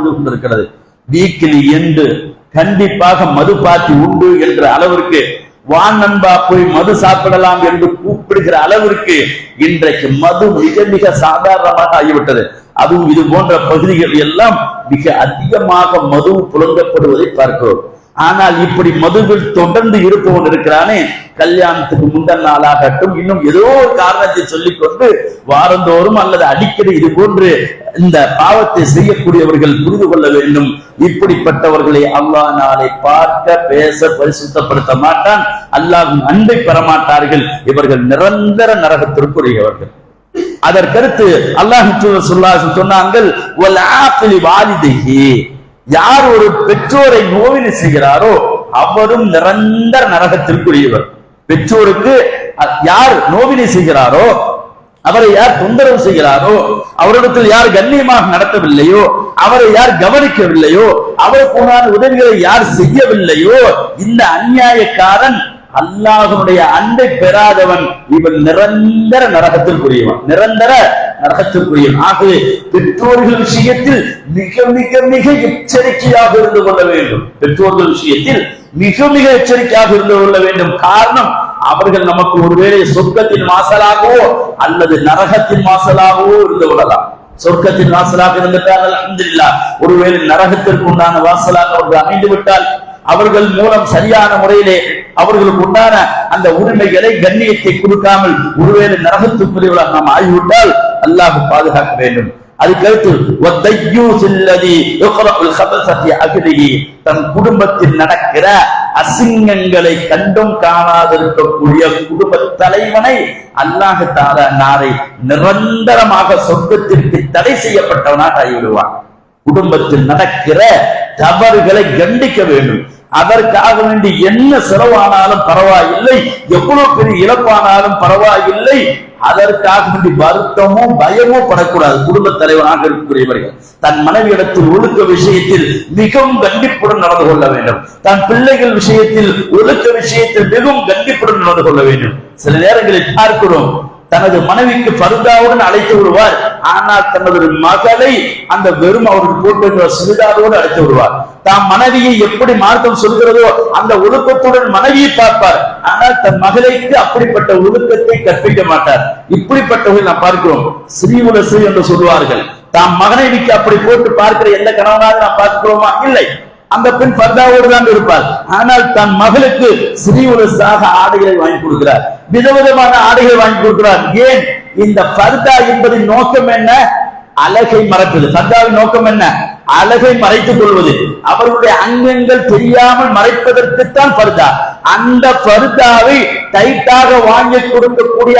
இருந்து கொண்டிருக்கிறது. வீக்கிலி என்று கண்டிப்பாக மது பாத்தி உண்டு என்ற அளவிற்கு வான் நண்பா போய் மது சாப்பிடலாம் என்று கூப்பிடுகிற அளவிற்கு இன்றைக்கு மது மிக மிக சாதாரணமாக ஆகிவிட்டது. அதுவும் இது போன்ற பகுதிகள் எல்லாம் மிக அதிகமாக மது புழங்கப்படுவதை பார்க்கிறோம். ஆனால் இப்படி மதுவில் தொடர்ந்து இருப்பவன் இருக்கிறானே, கல்யாணத்துக்கு முந்தன நாளாகட்டும் இன்னும் ஏதோ ஒரு காரணத்தை சொல்லிக்கொண்டு வாரந்தோறும் அல்லது அடிக்கடி இது போன்று இந்த பாவத்தை செய்யக்கூடியவர்கள் புரிந்து கொள்ள வேண்டும். இப்படிப்பட்டவர்களை அல்லாஹ் நாளை பார்க்க பேச பரிசுத்தப்படுத்த மாட்டான். அல்லாஹ்வின் அன்பை பெற மாட்டார்கள். இவர்கள் நிரந்தர நரகத்திற்குரியவர்கள். அதற்கடுத்து அல்லாஹ் சொன்னார்கள், யார் ஒரு பெற்றோரை நோவினை செய்கிறாரோ அவரும் நிரந்தர நரகத்திற்குரியவர். பெற்றோருக்கு யார் நோவினை செய்கிறாரோ, அவரை யார் தொந்தரவு செய்கிறாரோ, அவரிடத்தில் யார் கண்ணியமாக நடத்தவில்லையோ, அவரை யார் கவனிக்கவில்லையோ, அவருக்கு உண்டான உதவிகளை யார் செய்யவில்லையோ, இந்த அநியாயக்காரன் அல்லாஹ்வுடைய அன்பை பெறாதவன், இவன் நிரந்தர நரகத்திற்குரியவன், நிரந்தர நரகத்திற்குரியவன். ஆகவே பெற்றோர்கள் விஷயத்தில் மிக மிக மிக எச்சரிக்கையாக இருந்து கொள்ள வேண்டும். பெற்றோர்கள் விஷயத்தில் மிக மிக எச்சரிக்கையாக இருந்து கொள்ள வேண்டும். காரணம், அவர்கள் நமக்கு ஒருவேளை சொர்க்கத்தின் வாசலாகவோ அல்லது நரகத்தின் வாசலாகவோ இருந்து கொள்ளலாம். சொர்க்கத்தின் வாசலாக இருந்துட்டால் அல்ஹம்துலில்லாஹ், ஒருவேளை நரகத்திற்கு உண்டான வாசலாக அவர்கள் அமைந்து விட்டால் அவர்கள் மூலம் சரியான முறையிலே அவர்களுக்கு உண்டான அந்த உரிமைகளை கண்ணியத்தை கொடுக்காமல் ஒருவேளை நரகத்துக்குரியவர்களாக நாம் ஆகிவிட்டால் அல்லாஹ் பாதுகாக்க வேண்டும். அதுக்கடுத்து தன் குடும்பத்தில் நடக்கிற அசிங்கங்களை கண்டும் காணாதிருக்கக்கூடிய குடும்ப தலைவனை அல்லாஹ் தஆலா நாளை நிரந்தரமாக சொர்க்கத்திற்கு தடை செய்யப்பட்டவனாக ஆகிவிடுவான். குடும்பத்தில் நடக்கிற தவறுகளை கண்டிக்க வேண்டும். அதற்காக வேண்டி என்ன செலவானாலும் பரவாயில்லை, எவ்வளவு பெரிய இழப்பானாலும் பரவாயில்லை, அதற்காக வேண்டி வருத்தமும் பயமும் படக்கூடாது. குடும்ப தலைவனாக இருக்கக்கூடியவர்கள் தன் மனைவியிடத்தில் ஒழுக்க விஷயத்தில் மிகவும் கண்டிப்புடன் நடந்து கொள்ள வேண்டும். தன் பிள்ளைகள் விஷயத்தில் ஒழுக்க விஷயத்தில் மிகவும் கண்டிப்புடன் நடந்து கொள்ள வேண்டும். சில நேரங்களில் பார்க்கிறோம், தனது மனைவிக்கு ஃபர்தாவுடன் அழைத்து விடுவார், ஆனால் தனது மகளை அந்த வெறும் அவருக்கு போட்டு சிறுதாவோடு அழைத்து விடுவார். தாம் மனைவியை எப்படி மார்க்கம் சொல்கிறதோ அந்த ஒழுக்கத்துடன் மனைவியை பார்ப்பார், ஆனால் தன் மகளுக்கு அப்படிப்பட்ட ஒழுக்கத்தை கற்பிக்க மாட்டார். இப்படிப்பட்டவர்கள் நாம் பார்க்கிறோம். ஸ்ரீவுலசு என்று சொல்வார்கள். தாம் மகனைவிக்கு அப்படி போட்டு பார்க்கிற எந்த கணவனாக நாம் பார்க்கிறோமா? இல்லை. அந்த பெண் பர்தாவோடு தான் இருப்பார், ஆனால் தன் மகளுக்கு ஸ்ரீவுலசாக ஆடைகளை வாங்கி கொடுக்கிறார், விதவிதமான ஆடைகளை வாங்கி கொடுக்கிறார். ஏன்? இந்த பர்தா என்பதின் நோக்கம் என்ன? அழகை மறைப்பது. பர்தாவின் நோக்கம் என்ன? அழகை மறைத்துக் கொள்வது. அவர்களுடைய அங்கங்கள் தெரியாமல் மறைப்பதற்குத்தான் பர்தா. அந்த பர்தாவை டைட்டாக வாங்கி கொடுக்கக்கூடிய